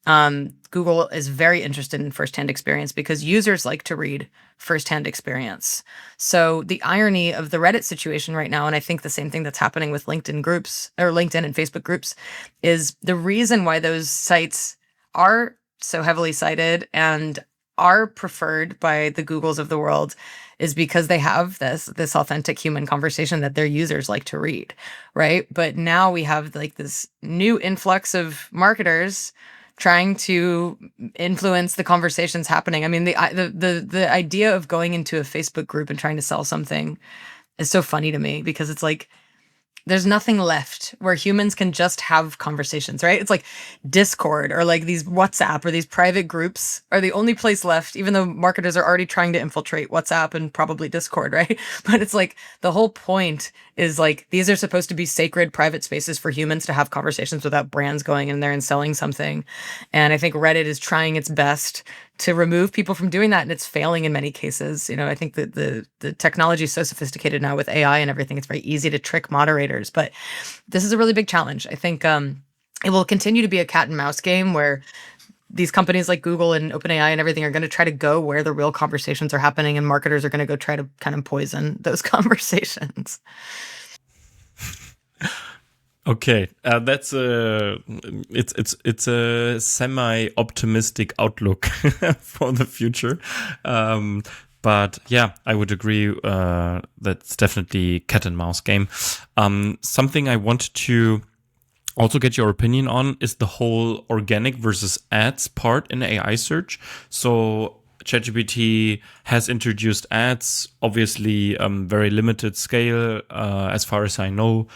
Google is very interested in firsthand experience because users like to read firsthand experience. So the irony of the Reddit situation right now, and I think the same thing that's happening with LinkedIn groups or LinkedIn and Facebook groups, is the reason why those sites are so heavily cited and are preferred by the Googles of the world is because they have this authentic human conversation that their users like to read, right? But now we have like this new influx of marketers trying to influence the conversations happening. I mean, the idea of going into a Facebook group and trying to sell something is so funny to me, because it's like there's nothing left where humans can just have conversations, right? It's like Discord or like these WhatsApp or these private groups are the only place left, even though marketers are already trying to infiltrate WhatsApp and probably Discord, right? But it's like the whole point is like these are supposed to be sacred private spaces for humans to have conversations without brands going in there and selling something. And I think Reddit is trying its best to remove people from doing that, and it's failing in many cases. You know, I think that the technology is so sophisticated now with AI and everything, it's very easy to trick moderators. But this is a really big challenge. I think it will continue to be a cat and mouse game where these companies like Google and OpenAI and everything are going to try to go where the real conversations are happening, and marketers are going to go try to kind of poison those conversations. Okay, that's it's a semi-optimistic outlook for the future, but yeah, I would agree. That's definitely cat and mouse game. Something I wanted to also get your opinion on is the whole organic versus ads part in AI search. So ChatGPT has introduced ads, obviously very limited scale as far as I know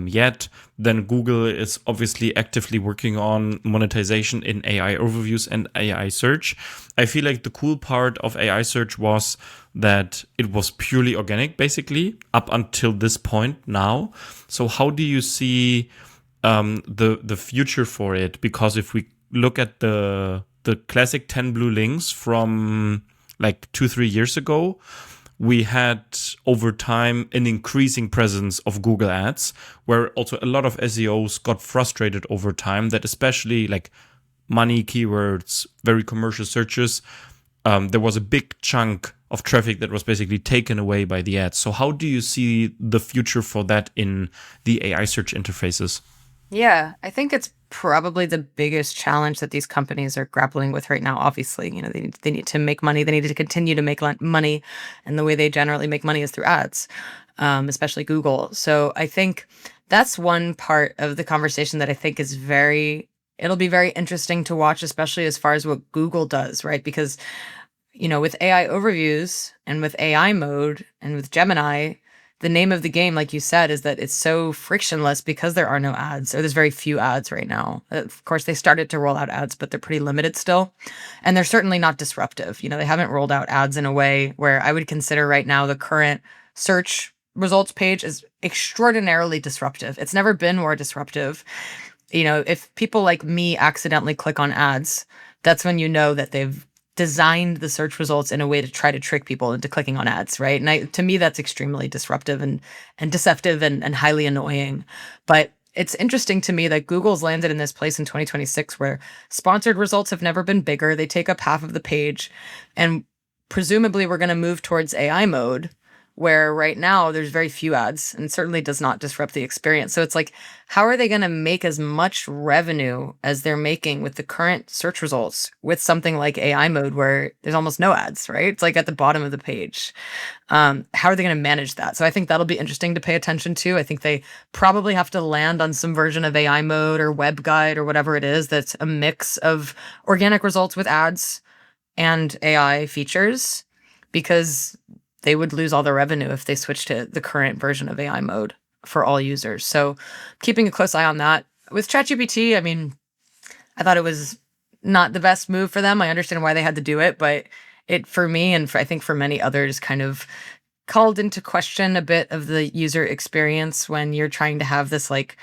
yet. Then Google is obviously actively working on monetization in AI overviews and AI search. I feel like the cool part of AI search was that it was purely organic, basically, up until this point now. So how do you see the future for it? Because if we look at the classic 10 blue links from like 2-3 years ago, we had over time an increasing presence of Google ads, where also a lot of SEOs got frustrated over time that especially like money keywords, very commercial searches, there was a big chunk of traffic that was basically taken away by the ads. So how do you see the future for that in the AI search interfaces? Yeah, I think it's probably the biggest challenge that these companies are grappling with right now. Obviously, you know, they need to make money. They need to continue to make money, and the way they generally make money is through ads, especially Google. So I think that's one part of the conversation that I think is it'll be very interesting to watch, especially as far as what Google does, right? Because, you know, with AI overviews and with AI mode and with Gemini, the name of the game, like you said, is that it's so frictionless because there are no ads, or there's very few ads right now. Of course, they started to roll out ads, but they're pretty limited still. And they're certainly not disruptive. You know, they haven't rolled out ads in a way where I would consider right now the current search results page is extraordinarily disruptive. It's never been more disruptive. You know, if people like me accidentally click on ads, that's when you know that they've designed the search results in a way to try to trick people into clicking on ads, right? And to me, that's extremely disruptive and deceptive and highly annoying. But it's interesting to me that Google's landed in this place in 2026 where sponsored results have never been bigger. They take up half of the page. And presumably we're going to move towards AI mode, where right now there's very few ads and certainly does not disrupt the experience. So it's like, how are they going to make as much revenue as they're making with the current search results with something like AI mode where there's almost no ads, right? It's like at the bottom of the page. How are they going to manage that? So I think that'll be interesting to pay attention to. I think they probably have to land on some version of AI mode or web guide or whatever it is that's a mix of organic results with ads and AI features, because they would lose all their revenue if they switched to the current version of AI mode for all users. So keeping a close eye on that. With ChatGPT, I mean, I thought it was not the best move for them. I understand why they had to do it, but it, for me, and I think for many others, kind of called into question a bit of the user experience when you're trying to have this like,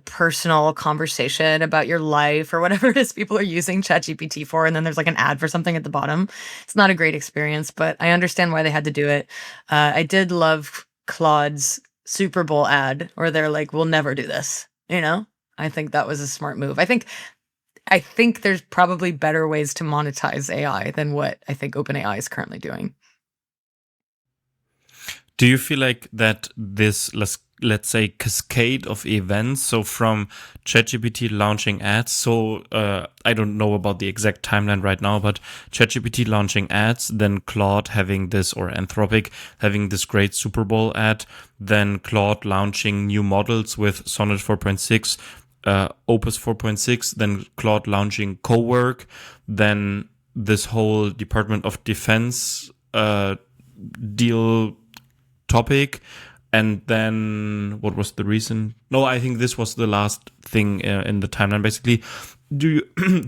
personal conversation about your life or whatever it is people are using ChatGPT for. And then there's like an ad for something at the bottom. It's not a great experience, but I understand why they had to do it. I did love Claude's Super Bowl ad where they're like, we'll never do this. I think that was a smart move. I think there's probably better ways to monetize AI than what I think OpenAI is currently doing. Do you feel like that this, let's say, cascade of events, so from ChatGPT launching ads, so I don't know about the exact timeline right now, but ChatGPT launching ads, then Claude having this, or Anthropic having this great Super Bowl ad, then Claude launching new models with Sonnet 4.6, Opus 4.6, then Claude launching Cowork, then this whole Department of Defense deal topic, and then what was the reason? No, I think this was the last thing in the timeline. Basically, do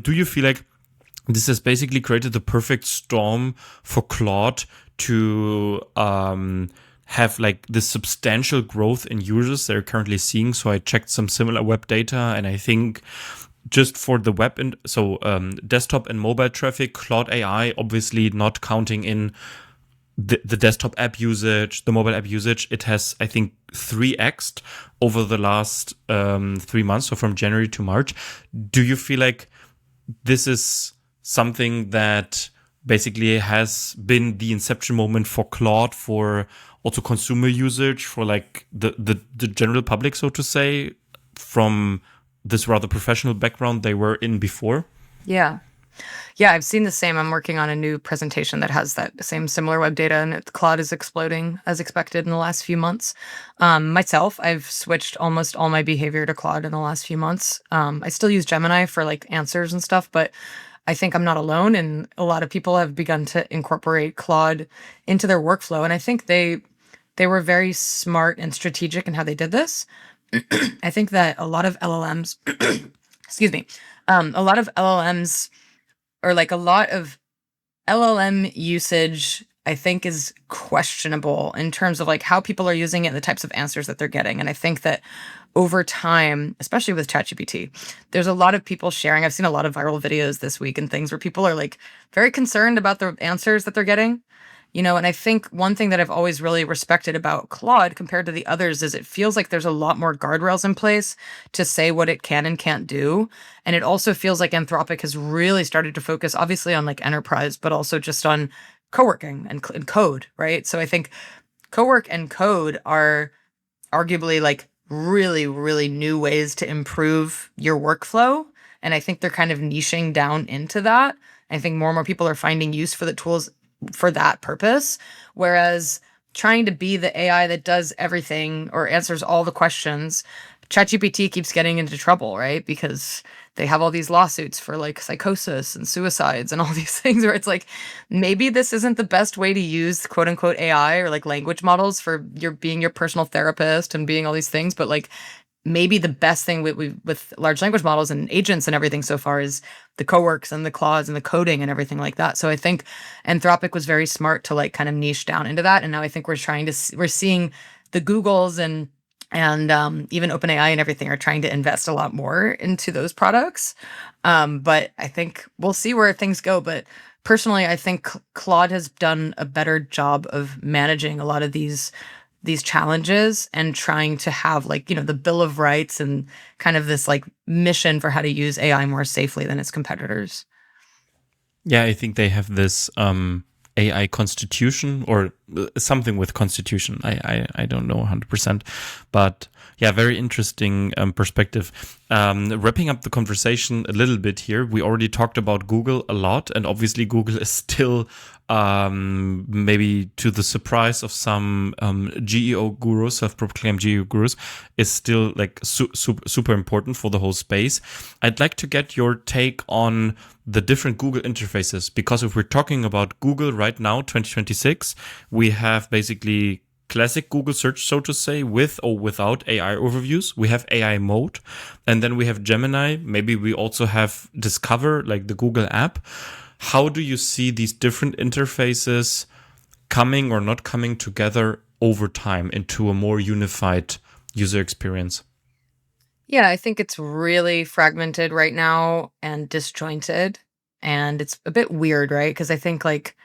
you feel like this has basically created the perfect storm for Claude to have like this substantial growth in users they're currently seeing? So I checked some similar web data, and I think just for the web and desktop and mobile traffic, Claude AI, obviously not counting in the desktop app usage, the mobile app usage, it has, I think, 3x'd over the last 3 months, so from January to March. Do you feel like this is something that basically has been the inception moment for Claude, for also consumer usage, for like the general public, so to say, from this rather professional background they were in before? Yeah. Yeah, I've seen the same. I'm working on a new presentation that has that same similar web data, and Claude is exploding as expected in the last few months. Myself, I've switched almost all my behavior to Claude in the last few months. I still use Gemini for like answers and stuff, but I think I'm not alone, and a lot of people have begun to incorporate Claude into their workflow, and I think they were very smart and strategic in how they did this. I think that a lot of LLMs, excuse me, a lot of LLMs, or like a lot of LLM usage, I think is questionable in terms of like how people are using it and the types of answers that they're getting. And I think that over time, especially with ChatGPT, there's a lot of people sharing. I've seen a lot of viral videos this week and things where people are like very concerned about the answers that they're getting. And I think one thing that I've always really respected about Claude compared to the others is it feels like there's a lot more guardrails in place to say what it can and can't do. And it also feels like Anthropic has really started to focus obviously on like enterprise, but also just on co-working and code, right? So I think co-work and code are arguably like really, really new ways to improve your workflow. And I think they're kind of niching down into that. I think more and more people are finding use for the tools for that purpose. Whereas trying to be the AI that does everything or answers all the questions, ChatGPT keeps getting into trouble, right? Because they have all these lawsuits for like psychosis and suicides and all these things where it's like, maybe this isn't the best way to use quote unquote AI or like language models for being your personal therapist and being all these things. But like, maybe the best thing with large language models and agents and everything so far is the coworks and the Claudes and the coding and everything like that. So I think Anthropic was very smart to like kind of niche down into that. And now I think we're seeing the Googles and even OpenAI and everything are trying to invest a lot more into those products. But I think we'll see where things go. But personally, I think Claude has done a better job of managing a lot of these these challenges and trying to have like, the Bill of Rights and kind of this like mission for how to use AI more safely than its competitors. Yeah, I think they have this AI constitution or something with constitution. I don't know 100%, but yeah, very interesting perspective. Wrapping up the conversation a little bit here, we already talked about Google a lot, and obviously Google is still maybe to the surprise of some GEO gurus, self-proclaimed GEO gurus, is still like super important for the whole space. I'd like to get your take on the different Google interfaces, because if we're talking about Google right now, 2026, we have basically classic Google search, so to say, with or without AI overviews. We have AI mode, and then we have Gemini. Maybe we also have Discover, like the Google app. How do you see these different interfaces coming or not coming together over time into a more unified user experience? Yeah, I think it's really fragmented right now and disjointed. And it's a bit weird, right? Because I think like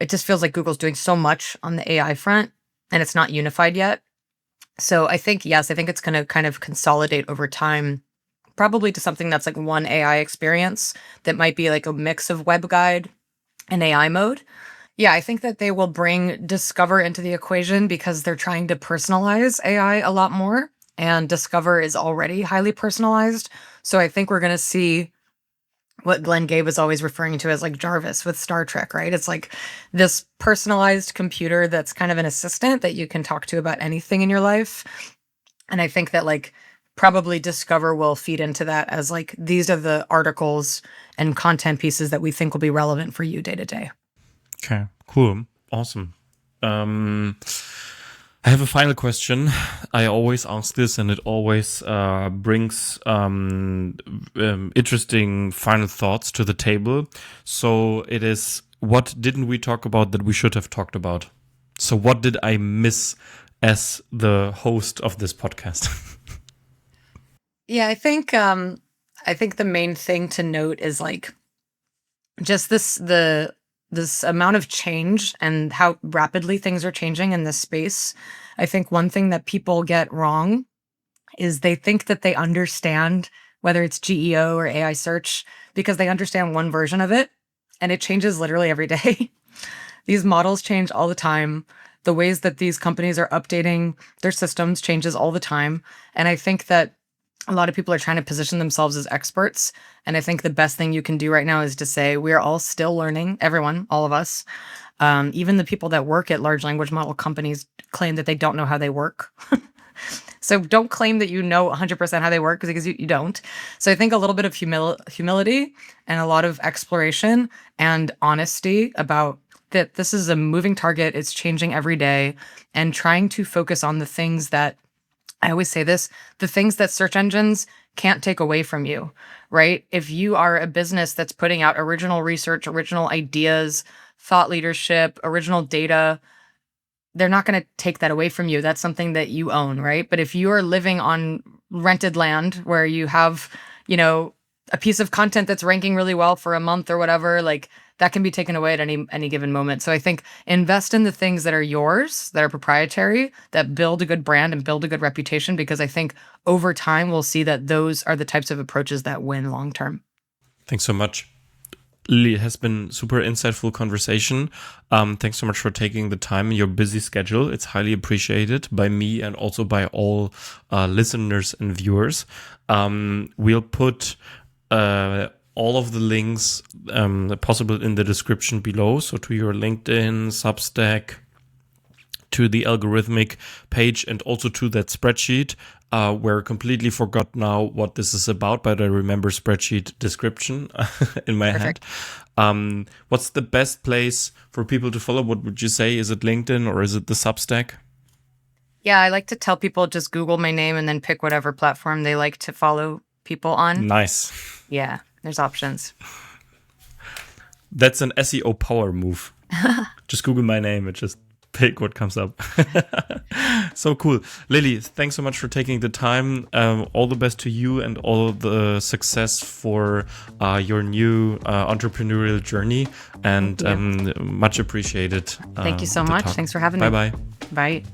it just feels like Google's doing so much on the AI front and it's not unified yet. So I think, yes, I think it's going to kind of consolidate over time, probably to something that's like one AI experience that might be like a mix of web guide and AI mode. Yeah, I think that they will bring Discover into the equation because they're trying to personalize AI a lot more. And Discover is already highly personalized. So I think we're going to see what Glenn Gay was always referring to as like Jarvis with Star Trek, right? It's like this personalized computer that's kind of an assistant that you can talk to about anything in your life. And I think that like probably Discover will feed into that as like, these are the articles and content pieces that we think will be relevant for you day to day. Okay, cool. Awesome. I have a final question. I always ask this, and it always brings interesting final thoughts to the table. So it is, what didn't we talk about that we should have talked about? So what did I miss as the host of this podcast? Yeah, I think the main thing to note is like just this amount of change and how rapidly things are changing in this space. I think one thing that people get wrong is they think that they understand whether it's GEO or AI search because they understand one version of it, and it changes literally every day. These models change all the time. The ways that these companies are updating their systems changes all the time. And I think that a lot of people are trying to position themselves as experts. And I think the best thing you can do right now is to say, we are all still learning, everyone, all of us. Even the people that work at large language model companies claim that they don't know how they work. So don't claim that you know 100% how they work because you don't. So I think a little bit of humility and a lot of exploration and honesty about that this is a moving target. It's changing every day, and trying to focus on the things that, I always say this, the things that search engines can't take away from you, right? If you are a business that's putting out original research, original ideas, thought leadership, original data, they're not going to take that away from you. That's something that you own, right? But if you are living on rented land where you have, a piece of content that's ranking really well for a month or whatever, like that can be taken away at any given moment. So I think invest in the things that are yours, that are proprietary, that build a good brand and build a good reputation, because I think over time we'll see that those are the types of approaches that win long term. Thanks so much. Lily, it has been super insightful conversation. Thanks so much for taking the time in your busy schedule. It's highly appreciated by me and also by all listeners and viewers. We'll put all of the links possible in the description below. So to your LinkedIn, Substack, to the Algorythmic page, and also to that spreadsheet, where I completely forgot now what this is about, but I remember spreadsheet description in my Perfect. head. What's the best place for people to follow? What would you say? Is it LinkedIn or is it the Substack? Yeah, I like to tell people just Google my name and then pick whatever platform they like to follow people on. Nice. Yeah, there's options. That's an SEO power move. Just Google my name and just pick what comes up. So cool. Lily, thanks so much for taking the time. All the best to you and all the success for your new entrepreneurial journey. And much appreciated. Thank you so much. Talk. Thanks for having me. Bye-bye. Bye.